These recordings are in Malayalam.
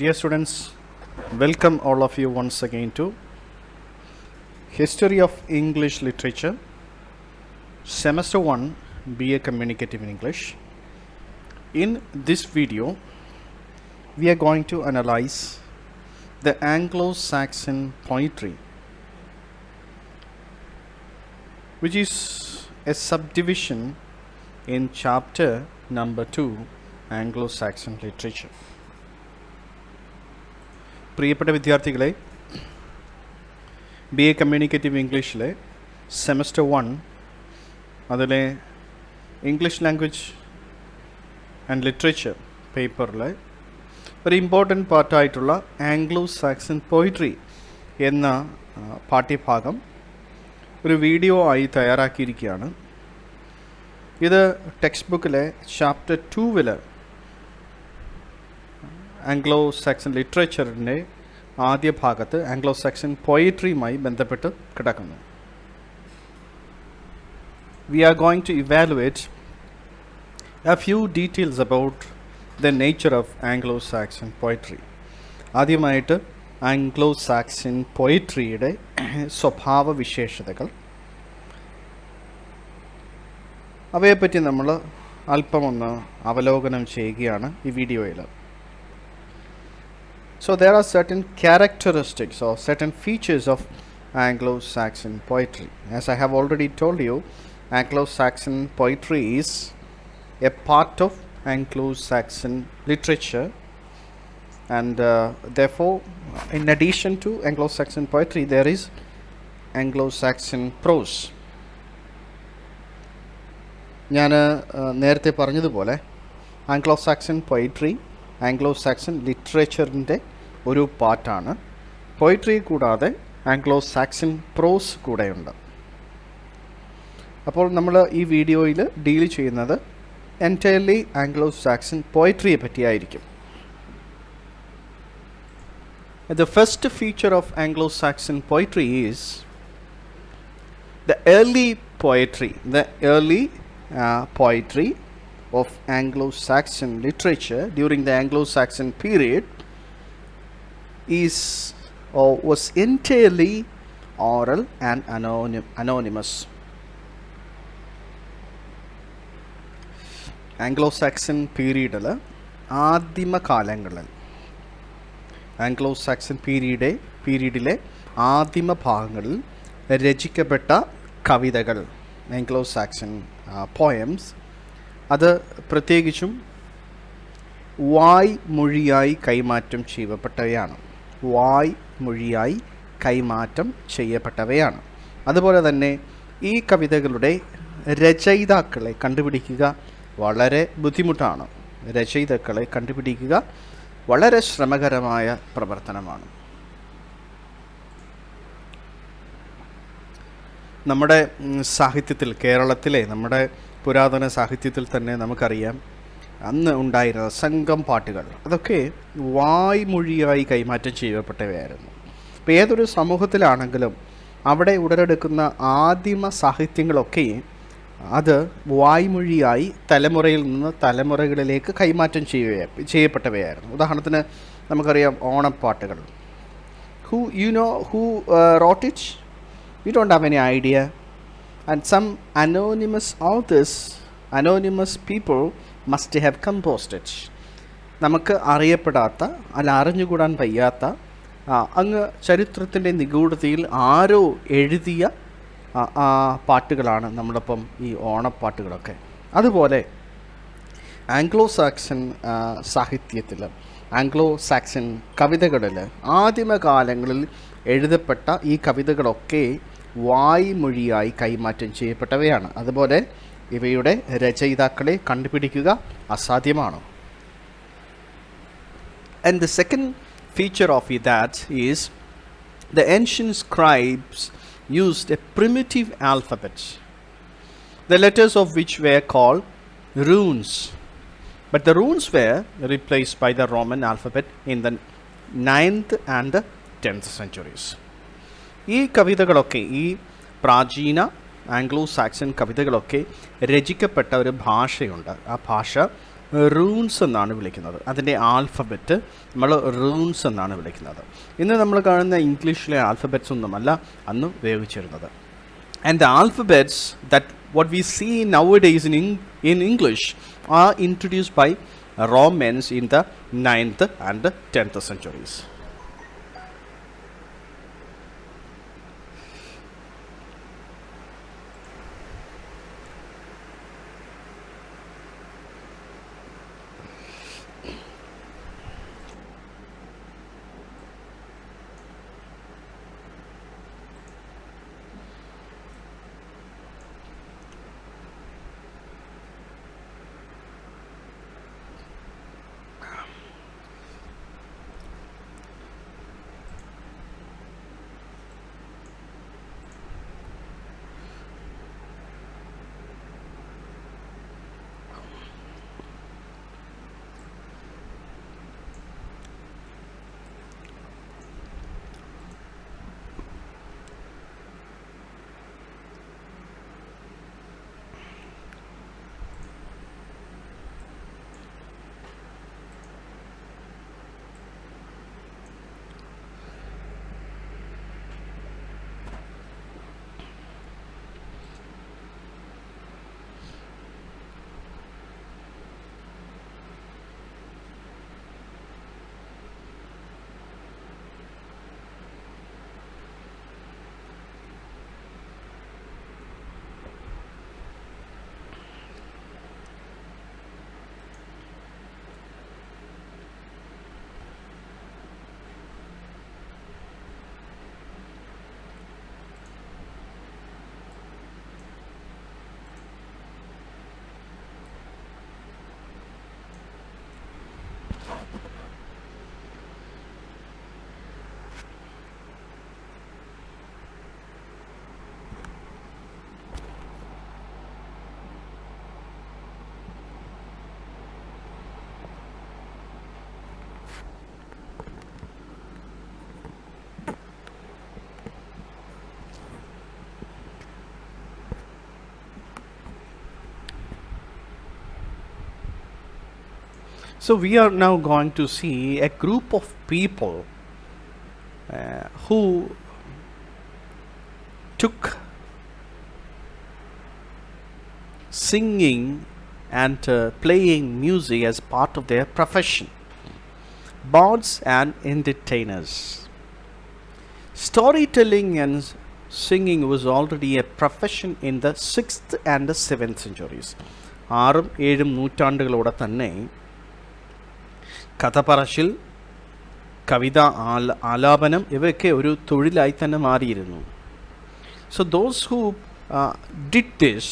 Dear students, welcome all of you once again to History of English Literature, Semester 1, BA Communicative in English. In this video, we are going to analyze the Anglo-Saxon poetry, which is a subdivision in chapter number 2, Anglo-Saxon Literature. പ്രിയപ്പെട്ട വിദ്യാർത്ഥികളെ, ബി എ കമ്മ്യൂണിക്കേറ്റീവ് ഇംഗ്ലീഷിലെ സെമസ്റ്റർ 1 അതിലെ ഇംഗ്ലീഷ് ലാംഗ്വേജ് ആൻഡ് ലിറ്ററേച്ചർ പേപ്പറിലെ ഒരു ഇമ്പോർട്ടൻ്റ് പാർട്ടായിട്ടുള്ള ആംഗ്ലോ സാക്സൺ പോയിട്രി എന്ന പാഠ്യഭാഗം ഒരു വീഡിയോ ആയി തയ്യാറാക്കിയിരിക്കുകയാണ്. ഇത് ടെക്സ്റ്റ് ബുക്കിലെ ചാപ്റ്റർ 2 ആംഗ്ലോ സാക്സൺ ലിറ്ററേച്ചറിൻ്റെ ആദ്യ ഭാഗത്ത് ആംഗ്ലോ സാക്സൺ പോയിട്രിയുമായി ബന്ധപ്പെട്ട് കിടക്കുന്നു. We are going to evaluate a few details about the nature of Anglo Saxon poetry. ആദ്യമായിട്ട് ആംഗ്ലോ സാക്സൺ പോയിട്രിയുടെ സ്വഭാവ വിശേഷതകൾ, അവയെപ്പറ്റി നമ്മൾ അല്പമൊന്ന് അവലോകനം ചെയ്യുകയാണ് ഈ വീഡിയോയിൽ. So there are certain characteristics or certain features of Anglo-Saxon poetry. As I have already told you, Anglo-Saxon poetry is a part of Anglo-Saxon literature, and therefore, in addition to Anglo-Saxon poetry, there is Anglo-Saxon prose. ഞാൻ നേരത്തെ പറഞ്ഞതുപോലെ ആംഗ്ലോ-സാക്സൺ പോയിട്രി ആംഗ്ലോ-സാക്സൺ ലിറ്ററേച്ചറിൻ്റെ ഒരു പാർട്ടാണ്. പോയിട്രി കൂടാതെ ആംഗ്ലോ-സാക്സൺ പ്രോസ് കൂടെയുണ്ട്. അപ്പോൾ നമ്മൾ ഈ വീഡിയോയിൽ ഡീൽ ചെയ്യുന്നത് എൻറ്റയർലി ആംഗ്ലോ-സാക്സൺ പോയിട്രിയെ പറ്റിയായിരിക്കും. The first feature of Anglo-Saxon poetry is the early poetry. The early poetry of Anglo-Saxon literature during the Anglo-Saxon period is or was entirely oral and anonymous. Anglo-Saxon period ആദിമ കാലങ്ങളിൽ ആംഗ്ലോ-സാക്സൺ പീരീഡിലെ ആദിമ ഭാഗങ്ങളിൽ രചിക്കപ്പെട്ട കവിതകൾ, ആംഗ്ലോ-സാക്സൺ പോയംസ്, അത് പ്രത്യേകിച്ചും വായ്മൊഴിയായി കൈമാറ്റം ചെയ്യപ്പെട്ടവയാണ്. അതുപോലെ തന്നെ ഈ കവിതകളുടെ രചയിതാക്കളെ കണ്ടുപിടിക്കുക വളരെ ബുദ്ധിമുട്ടാണ്. രചയിതാക്കളെ കണ്ടുപിടിക്കുക വളരെ ശ്രമകരമായ പ്രവർത്തനമാണ്. നമ്മുടെ സാഹിത്യത്തിൽ, കേരളത്തിലെ നമ്മുടെ പുരാതന സാഹിത്യത്തിൽ തന്നെ നമുക്കറിയാം, അന്ന് ഉണ്ടായിരുന്ന സംഘം പാട്ടുകൾ അതൊക്കെ വായ്മൊഴിയായി കൈമാറ്റം ചെയ്യപ്പെട്ടവയായിരുന്നു. ഇപ്പോൾ ഏതൊരു സമൂഹത്തിലാണെങ്കിലും അവിടെ ഉടലെടുക്കുന്ന ആദിമ സാഹിത്യങ്ങളൊക്കെ അത് വായ്മൊഴിയായി തലമുറയിൽ നിന്ന് തലമുറകളിലേക്ക് കൈമാറ്റം ചെയ്യപ്പെട്ടവയായിരുന്നു. ഉദാഹരണത്തിന് നമുക്കറിയാം ഓണപ്പാട്ടുകൾ. Who wrote it? You don't have any idea. And some anonymous people must have composed it. നമുക്ക് അറിയപ്പെടാത്ത, അല്ല അറിഞ്ഞുകൂടാൻ വയ്യാത്ത, അങ്ങ് ചരിത്രത്തിൻ്റെ നിഗൂഢതയിൽ ആരോ എഴുതിയ പാട്ടുകളാണ് നമ്മളിപ്പം ഈ ഓണപ്പാട്ടുകളൊക്കെ. അതുപോലെ ആംഗ്ലോ-സാക്സൺ സാഹിത്യത്തിൽ, ആംഗ്ലോ-സാക്സൺ കവിതകളിൽ ആദിമകാലങ്ങളിൽ എഴുതപ്പെട്ട ഈ കവിതകളൊക്കെ വായ്മൊഴിയായി കൈമാറ്റം ചെയ്യപ്പെട്ടവയാണ്. അതുപോലെ ഇവയുടെ രചയിതാക്കളെ കണ്ടുപിടിക്കുക അസാധ്യമാണ്. And the second feature of that is the ancient scribes used a primitive alphabet, the letters of which were called runes. But the runes were replaced by the Roman alphabet in the 9th and 10th centuries. ഈ കവിതകളൊക്കെ, ഈ പ്രാചീന ആംഗ്ലോ സാക്സൺ കവിതകളൊക്കെ രചിക്കപ്പെട്ട ഒരു ഭാഷയുണ്ട്. ആ ഭാഷ റൂൺസ് എന്നാണ് വിളിക്കുന്നത്. അതിൻ്റെ ആൽഫബറ്റ് നമ്മൾ റൂൺസ് എന്നാണ് വിളിക്കുന്നത്. ഇന്ന് നമ്മൾ കാണുന്ന ഇംഗ്ലീഷിലെ ആൽഫബറ്റ്സ് ഒന്നുമല്ല അന്ന് ഉപയോഗിച്ചിരുന്നത്. And the alphabets that what we see nowadays in English are introduced by Romans in the 9th and 10th centuries. So we are now going to see a group of people who took singing and playing music as part of their profession. Bards and entertainers. Storytelling and singing was already a profession in the 6th and the 7th centuries. 6ഉം 7ഉം നൂറ്റാണ്ടുകളോടെ തന്നെ കഥ പറച്ചിൽ, കവിത ആലാപനം ഇവയൊക്കെ ഒരു തൊഴിലായി തന്നെ മാറിയിരുന്നു. So those who did this,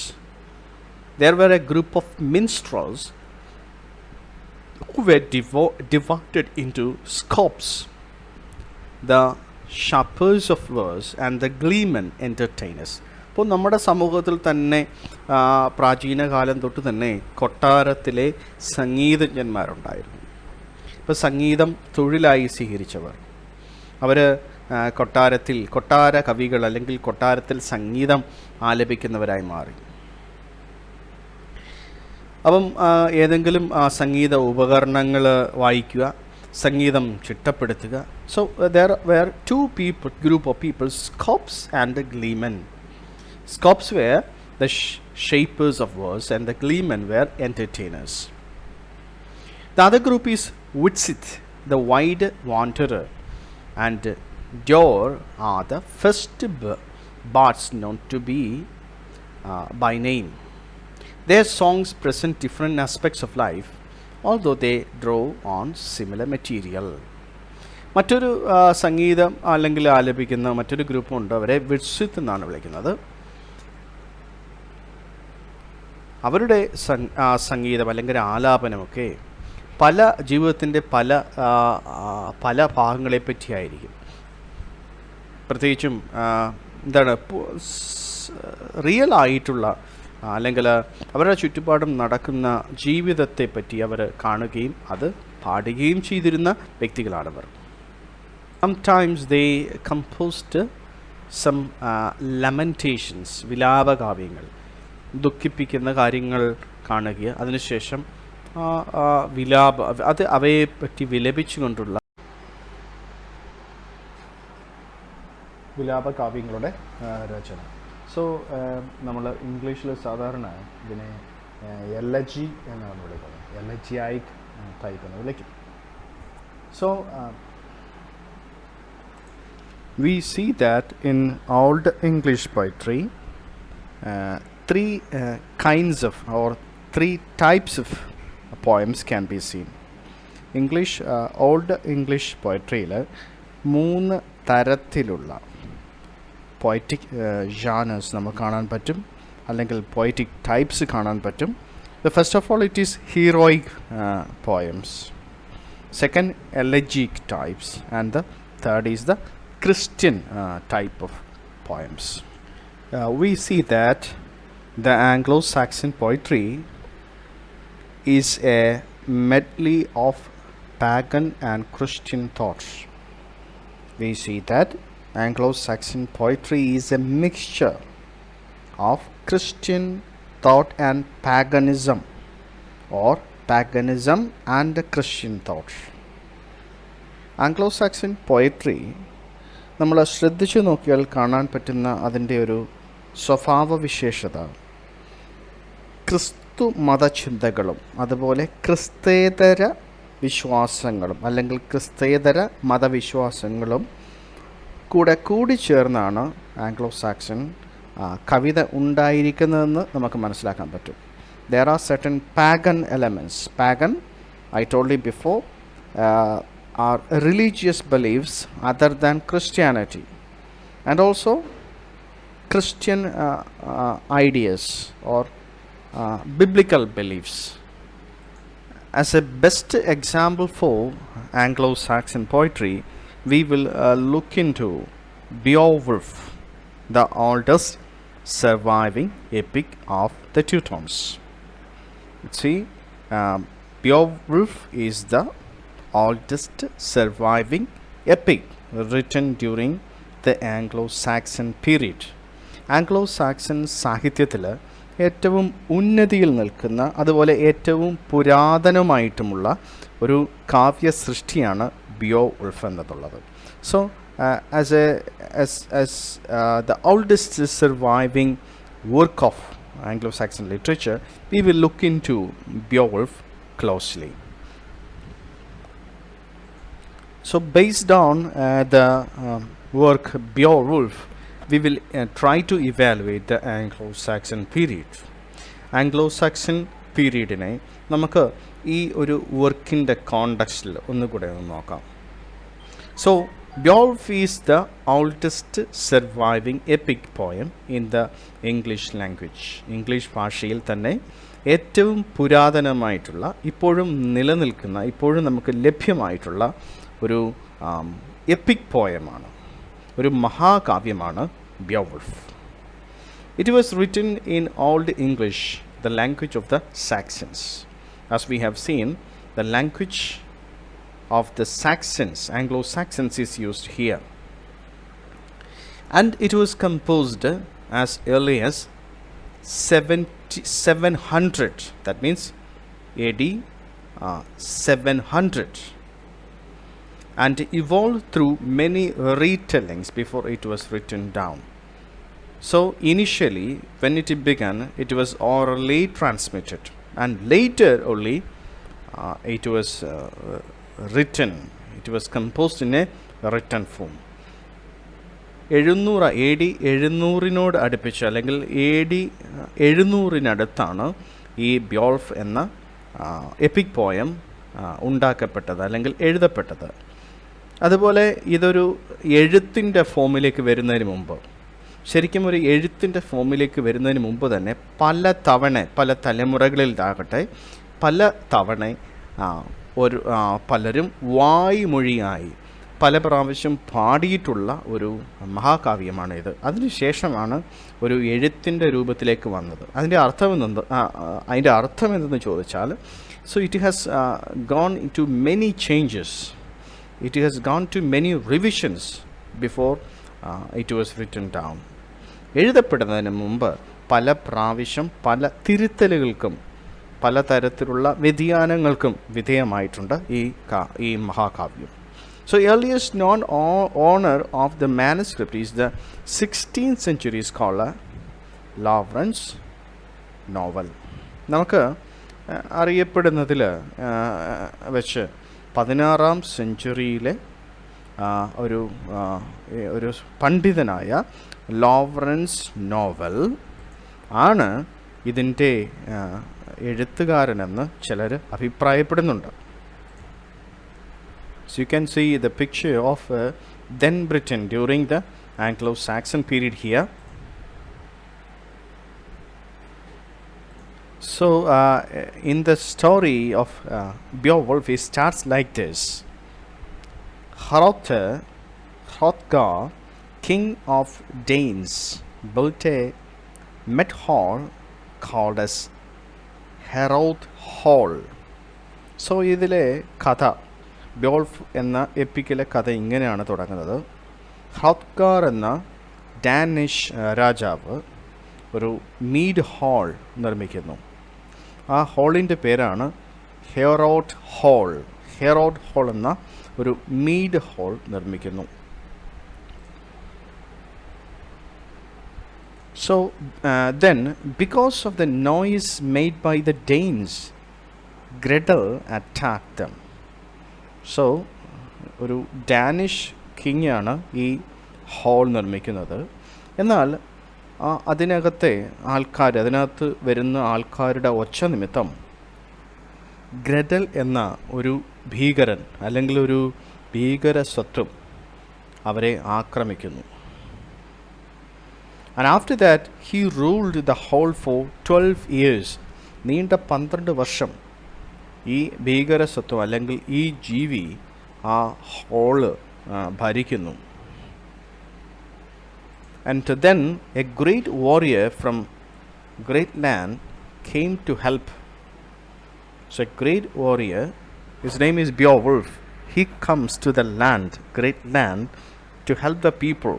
there were a group of minstrels who were divided into scopes, the sharpers of verse and the gleemen entertainers. അപ്പോൾ നമ്മുടെ സമൂഹത്തിൽ തന്നെ പ്രാചീന കാലം തൊട്ട് തന്നെ കൊട്ടാരത്തിലെ സംഗീതജ്ഞന്മാരുണ്ടായിരുന്നു. ഇപ്പോൾ സംഗീതം തൊഴിലായി സ്വീകരിച്ചവർ, അവർ കൊട്ടാര കവികൾ അല്ലെങ്കിൽ കൊട്ടാരത്തിൽ സംഗീതം ആലപിക്കുന്നവരായി മാറി. അപ്പം ഏതെങ്കിലും സംഗീത ഉപകരണങ്ങൾ വായിക്കുക, സംഗീതം ചിട്ടപ്പെടുത്തുക. So there were two group of people, scops and the gleemen. Scops were the shapers of verse and the gleemen were entertainers. The other group is Witzit, the wide wanderer, and Dor are the first bards known to be by name. Their songs present different aspects of life, although they draw on similar material. മറ്റൊരു സംഗീതം അല്ലെങ്കിൽ ആലപിക്കുന്ന മറ്റൊരു ഗ്രൂപ്പുണ്ട്, അവരെ വിഡ്സിത്ത് എന്നാണ് വിളിക്കുന്നത്. അവരുടെ സംഗീതം അല്ലെങ്കിൽ ആലാപനമൊക്കെ പല ജീവിതത്തിൻ്റെ പല ഭാഗങ്ങളെ പറ്റിയായിരിക്കും. പ്രത്യേകിച്ചും എന്താണ് റിയൽ ആയിട്ടുള്ള അല്ലെങ്കിൽ അവരുടെ ചുറ്റുപാടും നടക്കുന്ന ജീവിതത്തെ പറ്റി അവർ കാണുകയും അത് പാടുകയും ചെയ്തിരുന്ന വ്യക്തികളാണവർ. Sometimes they composed some lamentations, വിലാപകാവ്യങ്ങൾ, ദുഃഖിപ്പിക്കുന്ന കാര്യങ്ങൾ കാണുക, അതിനുശേഷം വിലാപ അത് അവയെ പറ്റി വിലപിച്ചുകൊണ്ടുള്ള വിലാപ കാവ്യങ്ങളുടെ രചന. സോ നമ്മൾ ഇംഗ്ലീഷിൽ സാധാരണ ഇതിനെ എലജി എന്നാണ് വിളിക്കുന്നത്. എലജിയായിക് ടൈപ്പ് എന്ന് വിളിക്കും. So we see that in old English poetry three kinds of or three types of poems can be seen. Old English poetry യിൽ മൂന്ന് തരത്തിലുള്ള പോയറ്റിക് ജാനേഴ്സ് നമുക്ക് കാണാൻ പറ്റും, അല്ലെങ്കിൽ പോയറ്റിക് ടൈപ്സ് കാണാൻ പറ്റും. The first of all, it is heroic poems. Second, elegiac types, and the third is the Christian type of poems. We see that the Anglo-Saxon poetry is a medley of pagan and Christian thoughts. We see that Anglo-Saxon poetry is a mixture of Christian thought and paganism, or paganism and Christian thought. Anglo-Saxon poetry നമ്മൾ ശ്രദ്ധിച്ചു നോക്കിയാൽ കാണാൻ പറ്റുന്ന അതിൻ്റെ ഒരു സ്വഭാവവിശേഷത ക്രിസ്തു മതചിന്തകളും അതുപോലെ ക്രിസ്തേതര വിശ്വാസങ്ങളും അല്ലെങ്കിൽ ക്രിസ്തേതര മതവിശ്വാസങ്ങളും കൂടിച്ചേർന്നാണ് ആംഗ്ലോ സാക്സൺ കവിത ഉണ്ടായിരിക്കുന്നതെന്ന് നമുക്ക് മനസ്സിലാക്കാൻ പറ്റും. There are certain pagan elements. Pagan, I told you before, are religious beliefs other than Christianity, and also Christian ideas or biblical beliefs. As a best example for Anglo-Saxon poetry, we will look into Beowulf, the oldest surviving epic of the Teutons. See, Beowulf is the oldest surviving epic written during the Anglo-Saxon period. Anglo-Saxon സാഹിത്യത്തിൽ ഏറ്റവും ഉന്നതിയിൽ നിൽക്കുന്ന അതുപോലെ ഏറ്റവും പുരാതനമായിട്ടുമുള്ള ഒരു കാവ്യ സൃഷ്ടിയാണ് ബിയോവുൾഫ് എന്നുള്ളത്. So as the oldest surviving work of Anglo-Saxon literature, we will look into Beowulf closely. So based on the work Beowulf, we will try to evaluate the Anglo-Saxon period. Anglo-Saxon പീരീഡിനെ നമുക്ക് ഈ ഒരു വർക്കിൻ്റെ കോണ്ടക്സ്റ്റിൽ ഒന്നുകൂടെ ഒന്ന് നോക്കാം. So Beowulf is the oldest surviving epic poem in the English language. English ഭാഷയിൽ തന്നെ ഏറ്റവും പുരാതനമായിട്ടുള്ള, ഇപ്പോഴും നിലനിൽക്കുന്ന, ഇപ്പോഴും നമുക്ക് ലഭ്യമായിട്ടുള്ള ഒരു എപ്പിക് പോയമാണ്, ഒരു മഹാകാവ്യമാണ് ബിയോവുൾഫ്. It was written in Old English, the language of the Saxons. As we have seen, the language of the Saxons, Anglo-Saxons, is used here. And it was composed as early as 700, that means AD 700, and evolved through many retellings before it was written down. So initially, when it began, it was orally transmitted, and later only it was written. It was composed in a written form. 700 AD 700 അടുപ്പിച്ച് അല്ലെങ്കിൽ AD 700 ഈ ബിയോൾഫ് എന്ന എപ്പിക് പോയം ഉണ്ടാക്കപ്പെട്ടത് അല്ലെങ്കിൽ എഴുതപ്പെട്ടത്. അതുപോലെ ഇതൊരു എഴുത്തിൻ്റെ ഫോമിലേക്ക് വരുന്നതിന് മുമ്പ്, ശരിക്കും ഒരു എഴുത്തിൻ്റെ ഫോമിലേക്ക് വരുന്നതിന് മുമ്പ് തന്നെ പല തലമുറകളിലാകട്ടെ പല തവണ പലരും വായ്മൊഴിയായി പല പ്രാവശ്യം പാടിയിട്ടുള്ള ഒരു മഹാകാവ്യമാണ് ഇത്. അതിനുശേഷമാണ് ഒരു എഴുത്തിൻ്റെ രൂപത്തിലേക്ക് വന്നത്. അതിൻ്റെ അർത്ഥം എന്തെന്ന് ചോദിച്ചാൽ, so it has gone into many changes, it has gone to many revisions before it was written down. എഴുതപ്പെടുന്നതിന് മുമ്പ് പല പ്രാവശ്യം പല തിരുത്തലുകൾക്കും പലതരത്തിലുള്ള വ്യതിയാനങ്ങൾക്കും വിധേയമായിട്ടുണ്ട് ഈ മഹാകാവ്യം. So earliest known owner of the manuscript is the 16th century scholar Lawrence novel. നമുക്ക് അറിയപ്പെടുന്നതിൽ വെച്ച് 16ാം സെഞ്ചുറിയിലെ ഒരു പണ്ഡിതനായ ലോറൻസ് നോവൽ ആണ് ഇതിൻ്റെ എഴുത്തുകാരനെന്ന് ചിലർ അഭിപ്രായപ്പെടുന്നുണ്ട്. So you can see the picture of then Britain during the Anglo-Saxon period here. So in the story of Beowulf, it starts like this. Hrothgar, king of Danes, built a met hall called as Herod Hall. So ഇതിലെ കഥ, ബിയോൾഫ് എന്ന എപ്പിക്കിലെ കഥ ഇങ്ങനെയാണ് തുടങ്ങുന്നത്. ഹ്രോത്ഗാർ എന്ന ഡാനിഷ് രാജാവ് ഒരു മീഡ് ഹാൾ നിർമ്മിക്കുന്നു. ആ ഹാളിൻ്റെ പേരാണ് ഹെറോഡ് ഹാൾ. ഹെറോഡ് ഹാൾ എന്ന ഒരു മീഡ് ഹാൾ നിർമ്മിക്കുന്നു. So then, because of the noise made by the Danes, Gretel attacked them. So ഒരു ഡാനിഷ് കിങ് ആണ് ഈ ഹാൾ നിർമ്മിക്കുന്നത്. എന്നാൽ അതിനകത്ത് വരുന്ന ആൾക്കാരുടെ ഒച്ച നിമിത്തം ഗ്രഡൽ എന്ന ഒരു ഭീകരൻ അല്ലെങ്കിൽ ഒരു ഭീകര സ്വത്വം അവരെ ആക്രമിക്കുന്നു. And after that he ruled the whole for 12 years. നീണ്ട 12 വർഷം ഈ ഭീകരസത്വം അല്ലെങ്കിൽ ഈ ജീവി ആ hall ഭരിക്കുന്നു. And then a great warrior from great land came to help. So a great warrior, his name is Beowulf, he comes to the land, great land, to help the people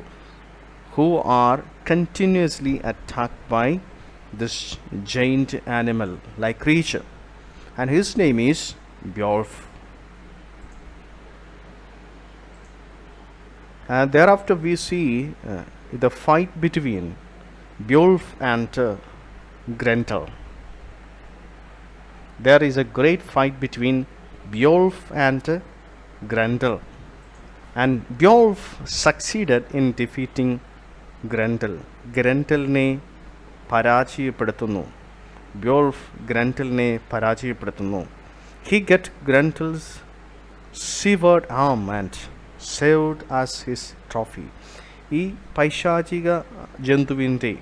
who are continuously attacked by this giant animal like creature, and his name is Beowulf. And thereafter we see the fight between Beowulf and Grendel. There is a great fight between Beowulf and Grendel, and Beowulf succeeded in defeating ഗ്രൻഡലിനെ പരാജയപ്പെടുത്തുന്നു. ബിയോൾഫ് ഗ്രൻഡലിനെ പരാജയപ്പെടുത്തുന്നു. He get Grendel's severed arm and saved as his trophy. ഈ പൈശാചിക ജന്തുവിൻ്റെ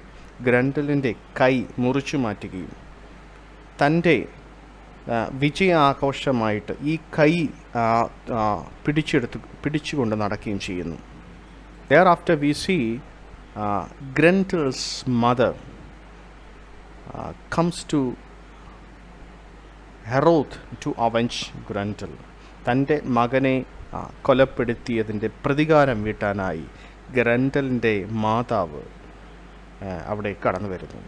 ഗ്രൻഡലിൻ്റെ കൈ മുറിച്ചു മാറ്റുകയും തൻ്റെ വിജയാഘോഷമായിട്ട് ഈ കൈ പിടിച്ചുകൊണ്ട് നടക്കുകയും ചെയ്യുന്നു. Thereafter we see Grendel's mother comes to Herod to avenge Grendel. തൻ്റെ മകനെ കൊലപ്പെടുത്തിയതിൻ്റെ പ്രതികാരം വീട്ടാനായി ഗ്രൻഡലിൻ്റെ മാതാവ് അവിടെ കടന്നു വരുന്നു.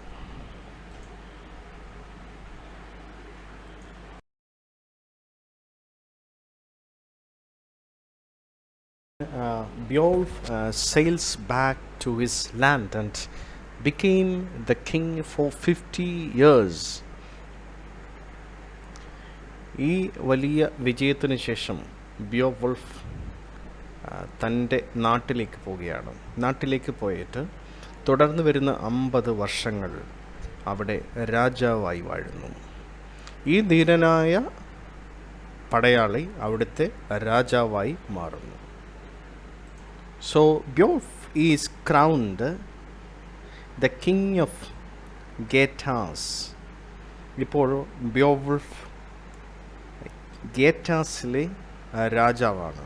Beowulf sails back to his land and became the king for 50 years. ഈ വലിയ വിജയത്തിന് ശേഷം ബിയോവുൾഫ് തൻ്റെ നാട്ടിലേക്ക് പോവുകയാണ്. നാട്ടിലേക്ക് പോയിട്ട് തുടർന്ന് വരുന്ന 50 വർഷങ്ങൾ അവിടെ രാജാവായി വാഴുന്നു. ഈ ധീരനായ പടയാളി അവിടുത്തെ രാജാവായി മാറുന്നു. So Beowulf is crowned the king of Getas. ഇപ്പോൾ ബിയോവുൾഫ് ഗേറ്റാസിലെ രാജാവാണ്.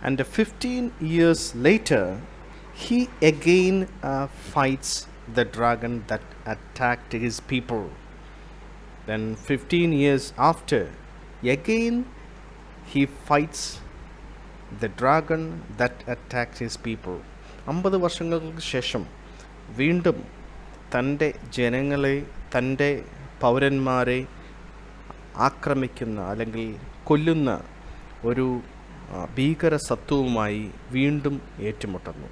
And 15 years later he again fights the dragon that attacked his people. Then 15 years after again he fights the dragon that attacked his people. 50 വർഷങ്ങൾക്ക് ശേഷം വീണ്ടും തൻ്റെ ജനങ്ങളെ തൻ്റെ പൗരന്മാരെ ആക്രമിക്കുന്ന അല്ലെങ്കിൽ കൊല്ലുന്ന ഒരു ഭീകര സത്വവുമായി വീണ്ടും ഏറ്റുമുട്ടുന്നു.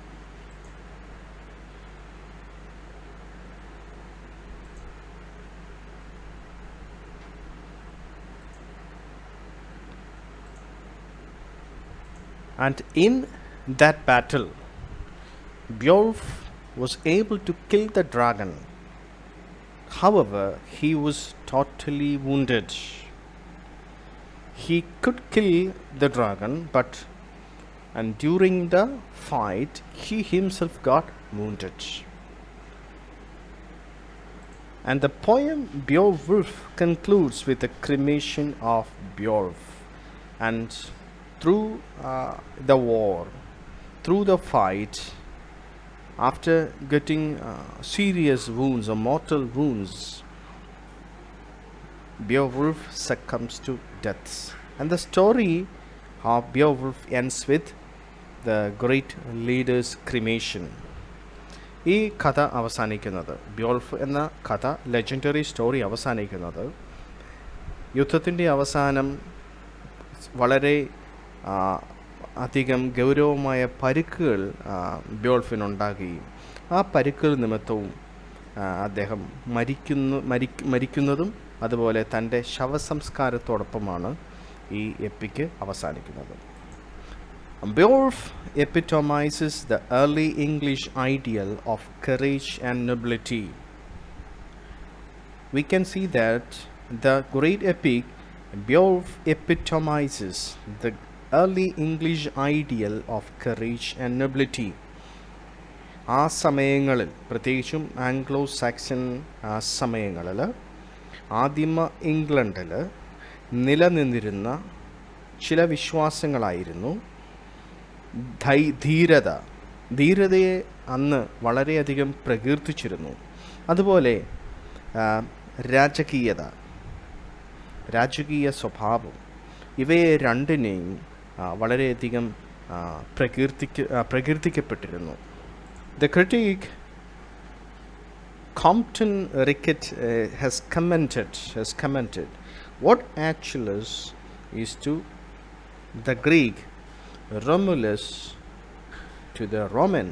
And in that battle, Bjorf was able to kill the dragon. However, he was totally wounded. He could kill the dragon, and during the fight, he himself got wounded. And the poem Beowulf concludes with the cremation of Beowulf. And through the war, through the fight, after getting serious wounds or mortal wounds, Beowulf succumbs to death. And the story of Beowulf ends with the great leader's cremation. ഈ കഥ അവസാനിക്കുന്നത്, ബിയോൾഫ് എന്ന കഥ, ലെജൻഡറി സ്റ്റോറി അവസാനിക്കുന്നത് യുദ്ധത്തിൻ്റെ അവസാനം വളരെ അധികം ഗൗരവമായ പരിക്കുകൾ ബിയോൾഫിനുണ്ടാകുകയും ആ പരിക്കുകൾ നിമിത്തവും അദ്ദേഹം മരിക്കുന്നതും അതുപോലെ തൻ്റെ ശവസംസ്കാരത്തോടൊപ്പമാണ് ഈ എപ്പിക്ക് അവസാനിക്കുന്നത്. Beowulf epitomizes the early English ideal of courage and nobility. We can see that the great epic Beowulf epitomizes the early English ideal of courage and nobility. ആ സമയങ്ങളിൽ, പ്രത്യേകിച്ചും ആംഗ്ലോ സാക്സൺ സമയങ്ങളിൽ, ആദിമ ഇംഗ്ലണ്ടിൽ നിലനിന്നിരുന്ന ചില വിശ്വാസങ്ങളായിരുന്നു ധീരതയെ അന്ന് വളരെയധികം പ്രകീർത്തിച്ചിരുന്നു. അതുപോലെ രാജകീയ സ്വഭാവം, ഇവയെ രണ്ടിനെയും വളരെയധികം പ്രകീർത്തിക്കപ്പെട്ടിരുന്നു. The critic Compton Rickett has commented, what Achilles is to the Greek, Romulus to the Roman,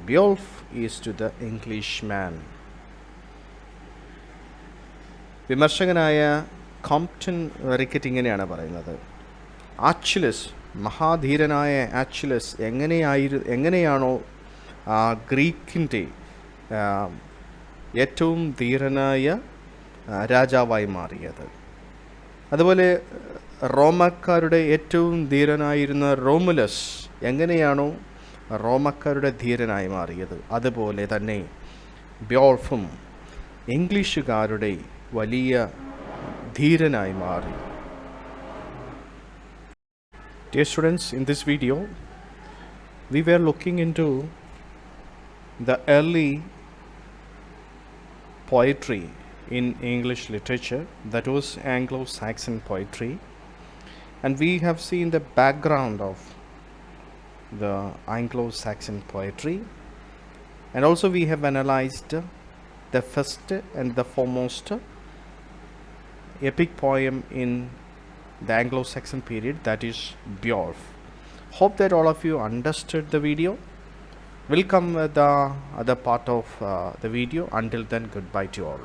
Beowulf is to the Englishman. വിമർശകനായ കോംപ്റ്റൺ റിക്കറ്റ് ഇങ്ങനെയാണ് പറയുന്നത്, ആച്ചിലസ്, മഹാധീരനായ ആച്ചിലസ് എങ്ങനെയാണോ ഗ്രീക്കിൻ്റെ ഏറ്റവും ധീരനായ രാജാവായി മാറിയത്, അതുപോലെ റോമക്കാരുടെ ഏറ്റവും ധീരനായിരുന്ന റോമുലസ് എങ്ങനെയാണോ റോമക്കാരുടെ ധീരനായി മാറിയത്, അതുപോലെ തന്നെ ബിയോൾഫും ഇംഗ്ലീഷുകാരുടെ വലിയ ധീരനായി മാറി. Dear students, in this video we were looking into the early poetry in English literature, that was Anglo-Saxon poetry, and we have seen the background of the Anglo-Saxon poetry, and also we have analyzed the first and the foremost epic poem in the Anglo-Saxon period, that is Beowulf. Hope that all of you understood the video. We'll come with the other part of the video. Until then, goodbye to all.